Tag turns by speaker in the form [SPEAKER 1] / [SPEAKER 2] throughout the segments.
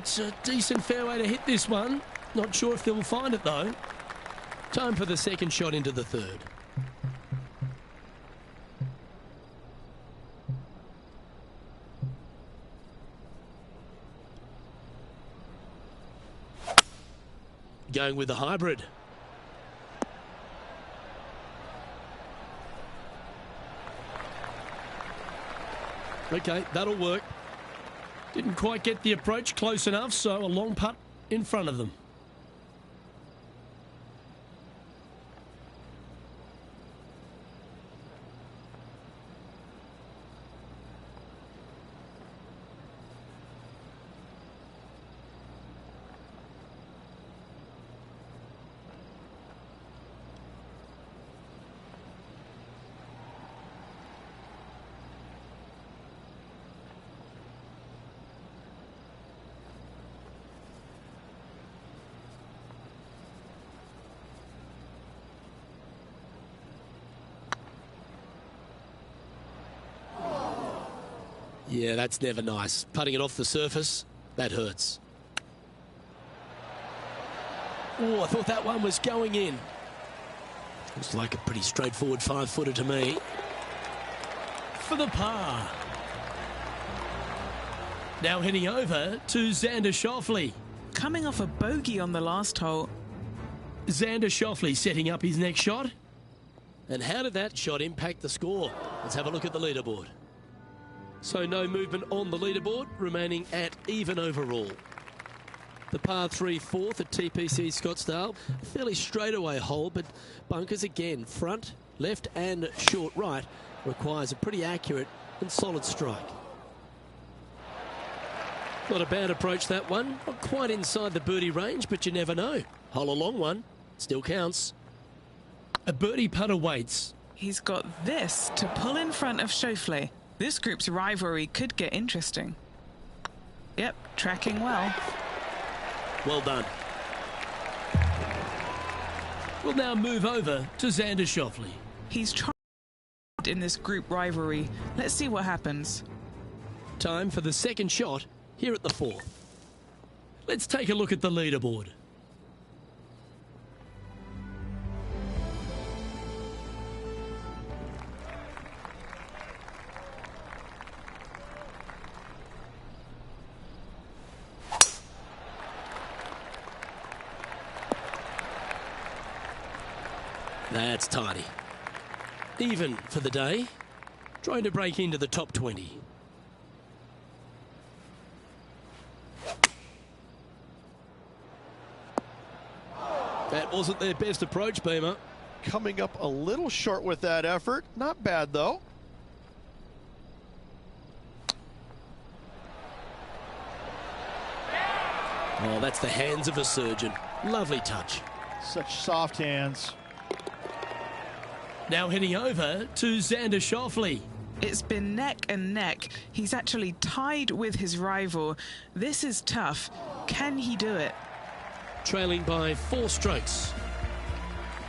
[SPEAKER 1] It's a decent fairway to hit this one. Not sure if they'll find it though. Time for the second shot into the third. Going with the hybrid. Okay, that'll work. Didn't quite get the approach close enough, so a long putt in front of them. Yeah, that's never nice. Putting it off the surface, that hurts. Oh, I thought that one was going in. Looks like a pretty straightforward 5-footer to me. For the par. Now heading over to Xander Schauffele.
[SPEAKER 2] Coming off a bogey on the last hole.
[SPEAKER 1] Xander Schauffele setting up his next shot. And how did that shot impact the score? Let's have a look at the leaderboard. So no movement on the leaderboard, remaining at even overall. The par 3 fourth at TPC Scottsdale. A fairly straightaway hole, but bunkers again, front, left and short right, requires a pretty accurate and solid strike. Not a bad approach, that one. Not quite inside the birdie range, but you never know. Hole a long one, still counts. A birdie putt awaits.
[SPEAKER 2] He's got this to pull in front of Schauffele. This group's rivalry could get interesting. Yep, tracking well.
[SPEAKER 1] Well done. We'll now move over to Xander Schauffele.
[SPEAKER 2] He's trying in this group rivalry. Let's see what happens.
[SPEAKER 1] Time for the second shot here at the fourth. Let's take a look at the leaderboard. That's tidy. Even for the day. Trying to break into the top 20. That wasn't their best approach, Beamer.
[SPEAKER 3] Coming up a little short with that effort. Not bad, though.
[SPEAKER 1] Oh, that's the hands of a surgeon. Lovely touch.
[SPEAKER 3] Such soft hands.
[SPEAKER 1] Now heading over to Xander Schauffele.
[SPEAKER 2] It's been neck and neck. He's actually tied with his rival. This is tough. Can he do it?
[SPEAKER 1] Trailing by 4 strokes.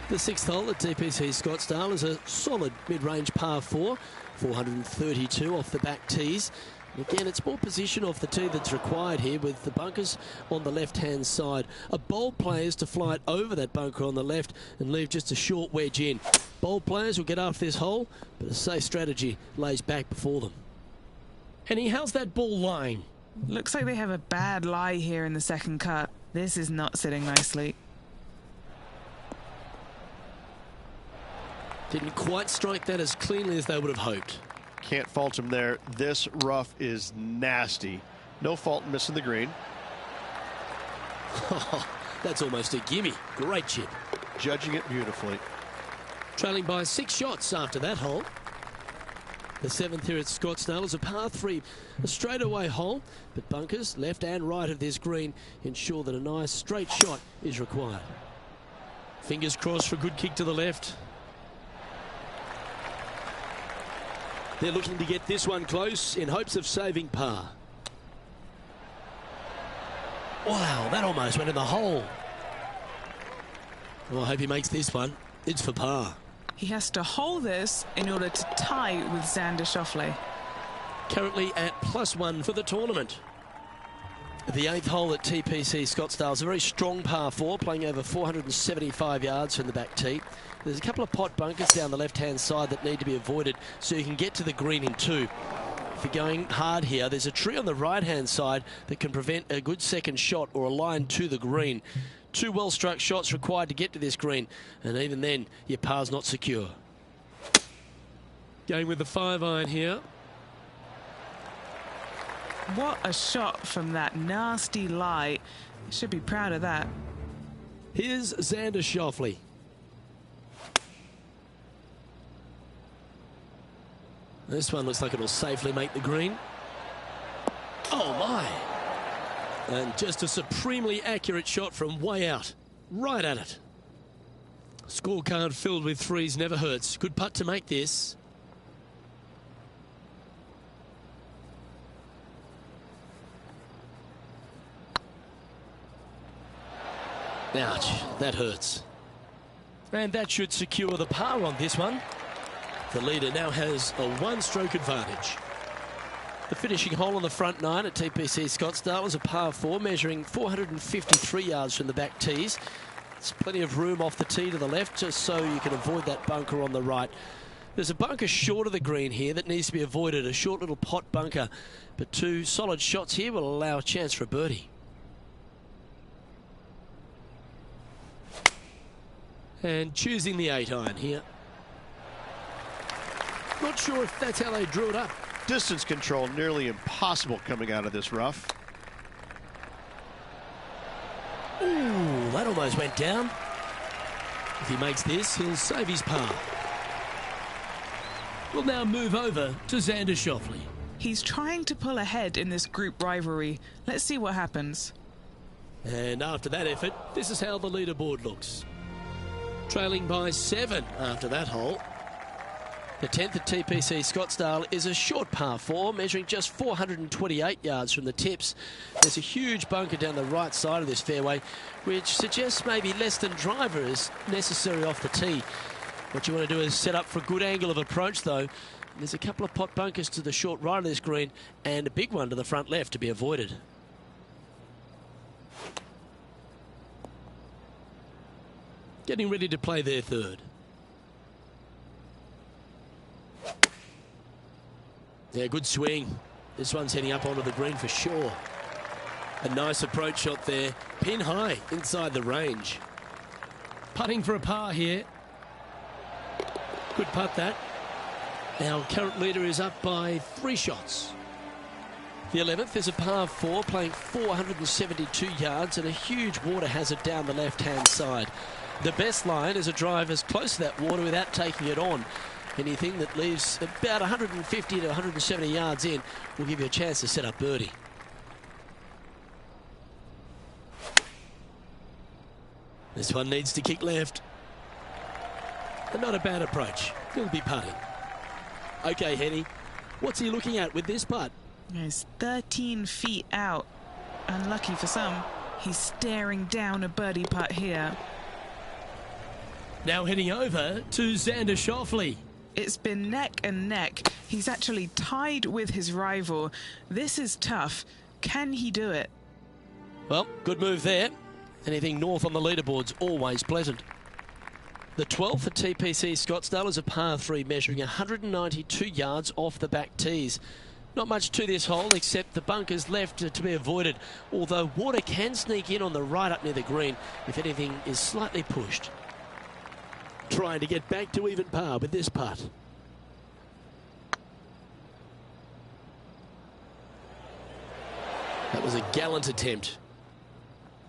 [SPEAKER 1] The 6th hole at TPC Scottsdale is a solid mid-range par 4. 432 off the back tees. Again, it's more position off the tee that's required here with the bunkers on the left-hand side. A bold player is to fly it over that bunker on the left and leave just a short wedge in. Bold players will get after this hole, but a safe strategy lays back before them. Henny, how's that ball lying?
[SPEAKER 2] Looks like they have a bad lie here in the second cut. This is not sitting nicely.
[SPEAKER 1] Didn't quite strike that as cleanly as they would have hoped.
[SPEAKER 3] Can't fault him there. This rough is nasty. No fault in missing the green.
[SPEAKER 1] That's almost a gimme. Great chip.
[SPEAKER 3] Judging it beautifully.
[SPEAKER 1] Trailing by 6 shots after that hole. The 7th here at Scottsdale is a par 3, a straightaway hole, but bunkers left and right of this green ensure that a nice straight shot is required. Fingers crossed for a good kick to the left. They're looking to get this one close in hopes of saving par. Wow, that almost went in the hole. Well, I hope he makes this one. It's for par.
[SPEAKER 2] He has to hold this in order to tie with Xander Schauffele.
[SPEAKER 1] Currently at +1 for the tournament. The 8th hole at TPC Scottsdale is a very strong par 4, playing over 475 yards from the back tee. There's a couple of pot bunkers down the left-hand side that need to be avoided so you can get to the green in 2. If you're going hard here, there's a tree on the right-hand side that can prevent a good second shot or a line to the green. 2 well-struck shots required to get to this green, and even then, your par's not secure. Going with the 5-iron here.
[SPEAKER 2] What a shot from that nasty lie. Should be proud of that.
[SPEAKER 1] Here's Xander Schauffele. This one looks like it'll safely make the green. Oh my! And just a supremely accurate shot from way out. Right at it. Scorecard filled with 3s never hurts. Good putt to make this. Ouch, that hurts. And that should secure the par on this one. The leader now has a 1-stroke advantage. The finishing hole on the front 9 at TPC Scottsdale is a par 4 measuring 453 yards from the back tees. There's plenty of room off the tee to the left just so you can avoid that bunker on the right. There's a bunker short of the green here that needs to be avoided, a short little pot bunker. But 2 solid shots here will allow a chance for a birdie. And choosing the 8-iron here. Not sure if that's how they drew it up.
[SPEAKER 3] Distance control nearly impossible coming out of this rough.
[SPEAKER 1] Ooh, that almost went down. If he makes this, he'll save his par. We'll now move over to Xander Schauffele.
[SPEAKER 2] He's trying to pull ahead in this group rivalry. Let's see what happens.
[SPEAKER 1] And after that effort, this is how the leaderboard looks. Trailing by 7 after that hole. The 10th at TPC Scottsdale is a short par 4, measuring just 428 yards from the tips. There's a huge bunker down the right side of this fairway, which suggests maybe less than driver is necessary off the tee. What you want to do is set up for a good angle of approach, though. There's a couple of pot bunkers to the short right of this green and a big one to the front left to be avoided. Getting ready to play their 3rd. Yeah, good swing. This one's heading up onto the green for sure. A nice approach shot there. Pin high inside the range. Putting for a par here. Good putt that. Our current leader is up by 3 shots. The 11th is a par 4, playing 472 yards and a huge water hazard down the left-hand side. The best line is a drive as close to that water without taking it on. Anything that leaves about 150 to 170 yards in will give you a chance to set up birdie. This one needs to kick left. And not a bad approach. He'll be putting. Okay, Henny, what's he looking at with this putt?
[SPEAKER 2] He's 13 feet out. Unlucky for some. He's staring down a birdie putt here.
[SPEAKER 1] Now heading over to Xander Schauffele.
[SPEAKER 2] It's been neck and neck. He's actually tied with his rival. This is tough. Can he do it?
[SPEAKER 1] Well, good move there. Anything north on the leaderboard's always pleasant. The 12th at TPC Scottsdale is a par 3 measuring 192 yards off the back tees. Not much to this hole except the bunkers left to be avoided, although water can sneak in on the right up near the green if anything is slightly pushed. Trying to get back to even par with this putt. That was a gallant attempt.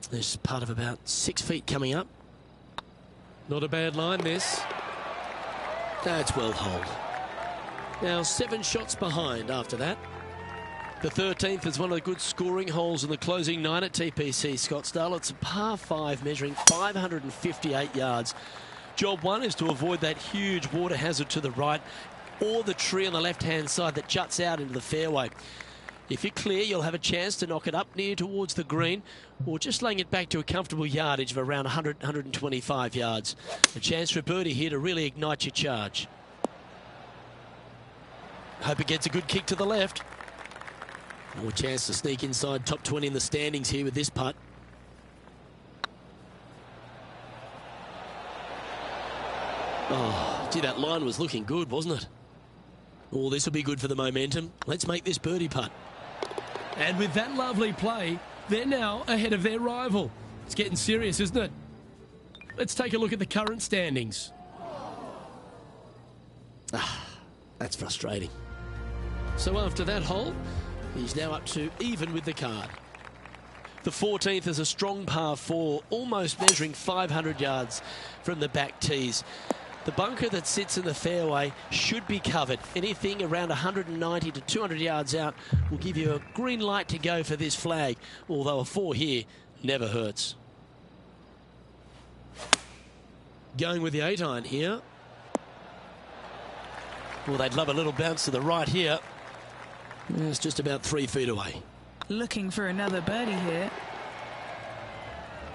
[SPEAKER 1] There's putt of about 6 feet coming up. Not a bad line, this. That's well holed. Now 7 shots behind after that. The 13th is one of the good scoring holes in the closing 9 at TPC Scottsdale. It's a par 5 measuring 558 yards. Job 1 is to avoid that huge water hazard to the right or the tree on the left-hand side that juts out into the fairway. If you're clear, you'll have a chance to knock it up near towards the green or just laying it back to a comfortable yardage of around 100, 125 yards. A chance for a birdie here to really ignite your charge. Hope it gets a good kick to the left. More chance to sneak inside top 20 in the standings here with this putt. Oh, gee, that line was looking good, wasn't it? Oh, this will be good for the momentum. Let's make this birdie putt.
[SPEAKER 4] And with that lovely play, they're now ahead of their rival. It's getting serious, isn't it? Let's take a look at the current standings.
[SPEAKER 1] That's frustrating. So after that hole, he's now up to even with the card. The 14th is a strong par 4, almost measuring 500 yards from the back tees. The bunker that sits in the fairway should be covered. Anything around 190 to 200 yards out will give you a green light to go for this flag, although a 4 here never hurts. Going with the 8-iron here. Well, they'd love a little bounce to the right here. It's just about 3 feet away.
[SPEAKER 2] Looking for another birdie here.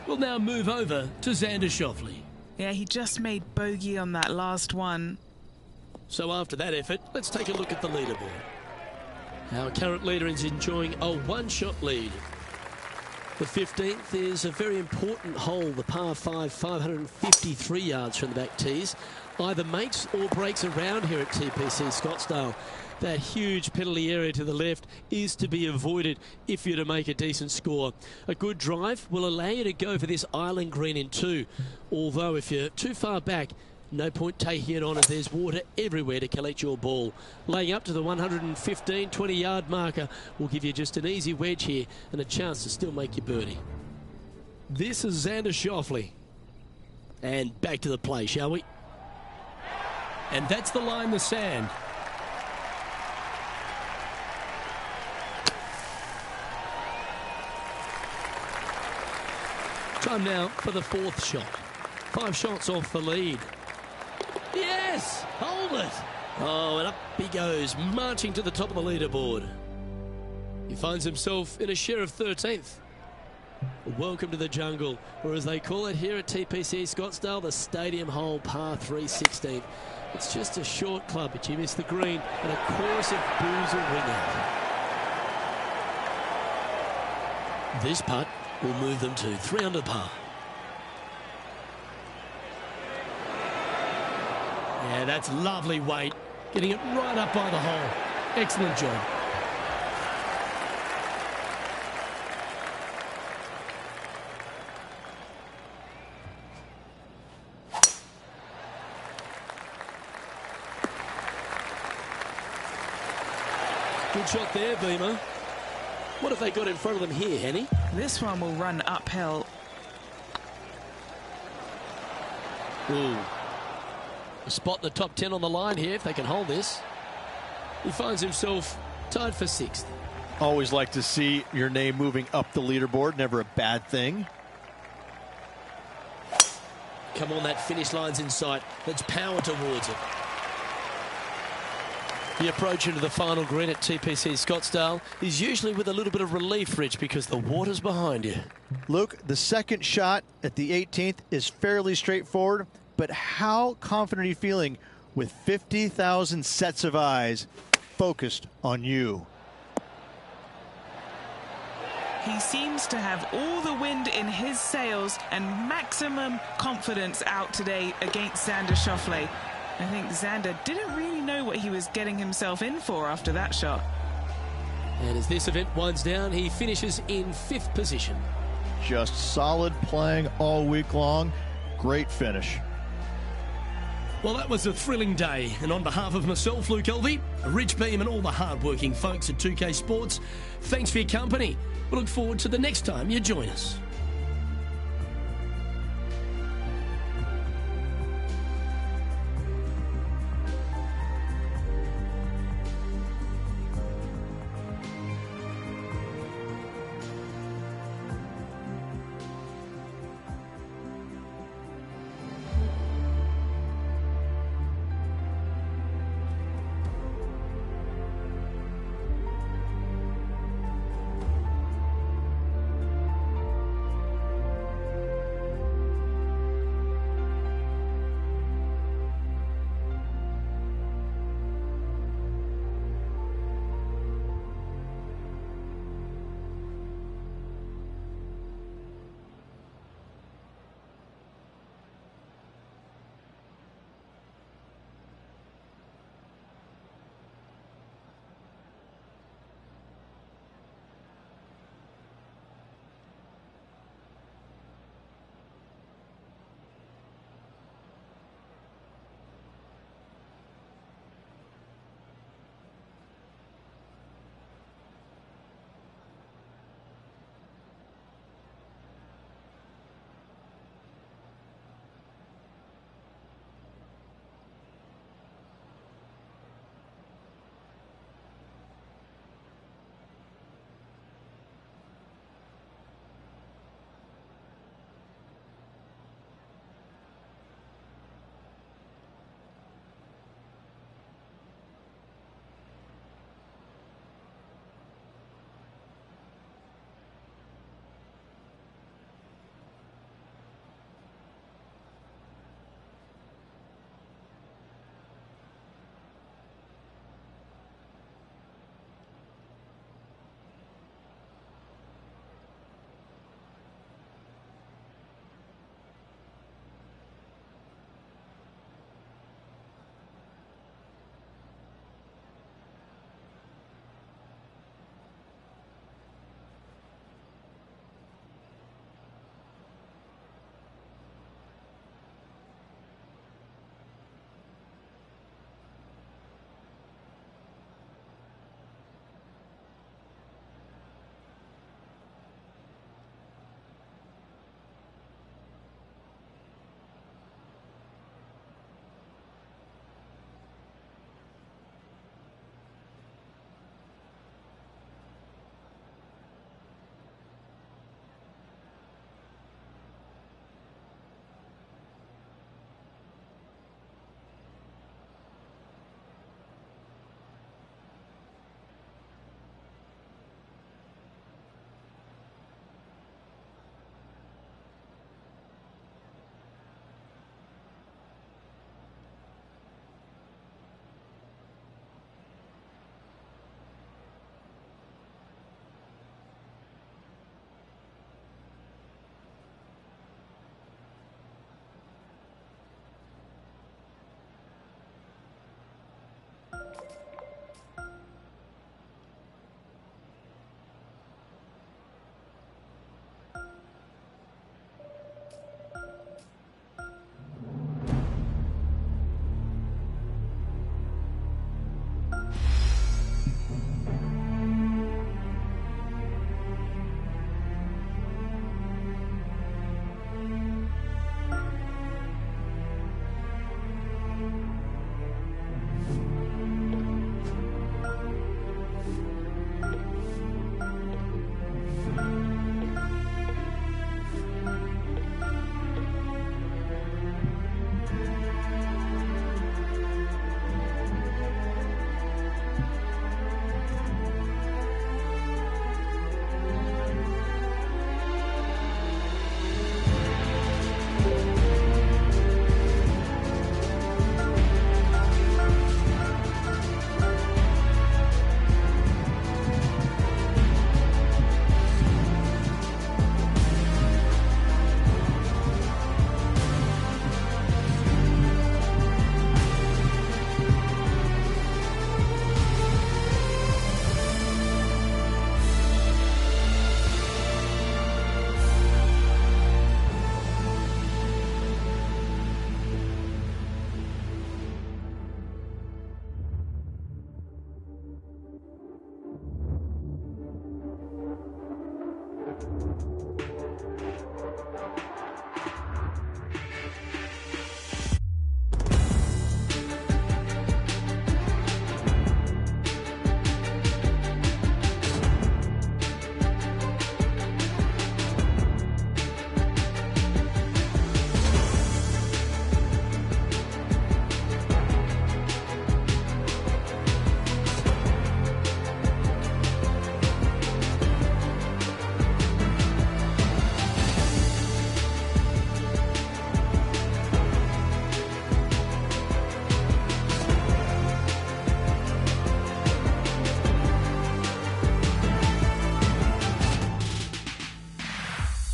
[SPEAKER 4] We'll now move over to Xander Schauffele.
[SPEAKER 2] Yeah, he just made bogey on that last one.
[SPEAKER 1] So after that effort, let's take a look at the leaderboard. Our current leader is enjoying a 1-shot lead. The 15th is a very important hole, the par 5, 553 yards from the back tees. Either makes or breaks around here at TPC Scottsdale. That huge penalty area to the left is to be avoided if you're to make a decent score. A good drive will allow you to go for this island green in 2. Although if you're too far back, no point taking it on as there's water everywhere to collect your ball. Laying up to the 115, 20-yard marker will give you just an easy wedge here and a chance to still make your birdie.
[SPEAKER 4] This is Xander Schauffele.
[SPEAKER 1] And back to the play, shall we?
[SPEAKER 4] And that's the line in the sand.
[SPEAKER 1] Time now for the 4th shot. 5 shots off the lead. Yes! Hold it! Oh, and up he goes, marching to the top of the leaderboard. He finds himself in a share of 13th. Welcome to the jungle, or as they call it here at TPC Scottsdale, the Stadium Hole Par 3 16th. It's just a short club, but you miss the green, and a chorus of boos will ring out. This putt will move them to 3 under par.
[SPEAKER 4] Yeah, that's lovely weight. Getting it right up by the hole. Excellent job.
[SPEAKER 1] Good shot there, Beamer. What have they got in front of them here, Henny?
[SPEAKER 2] This one will run uphill.
[SPEAKER 1] Ooh. Spot the top 10 on the line here if they can hold this. He finds himself tied for 6th.
[SPEAKER 3] Always like to see your name moving up the leaderboard. Never a bad thing.
[SPEAKER 1] Come on, that finish line's in sight. Let's power towards it. The approach into the final green at TPC Scottsdale is usually with a little bit of relief, Rich, because the water's behind you.
[SPEAKER 3] Luke, the second shot at the 18th is fairly straightforward, but how confident are you feeling with 50,000 sets of eyes focused on you?
[SPEAKER 2] He seems to have all the wind in his sails and maximum confidence out today against Xander Schauffele. I think Xander didn't really know what he was getting himself in for after that shot.
[SPEAKER 1] And as this event winds down, he finishes in 5th position.
[SPEAKER 3] Just solid playing all week long. Great finish.
[SPEAKER 4] Well, that was a thrilling day. And on behalf of myself, Luke Elvey, Rich Beam, and all the hard-working folks at 2K Sports, thanks for your company. We look forward to the next time you join us.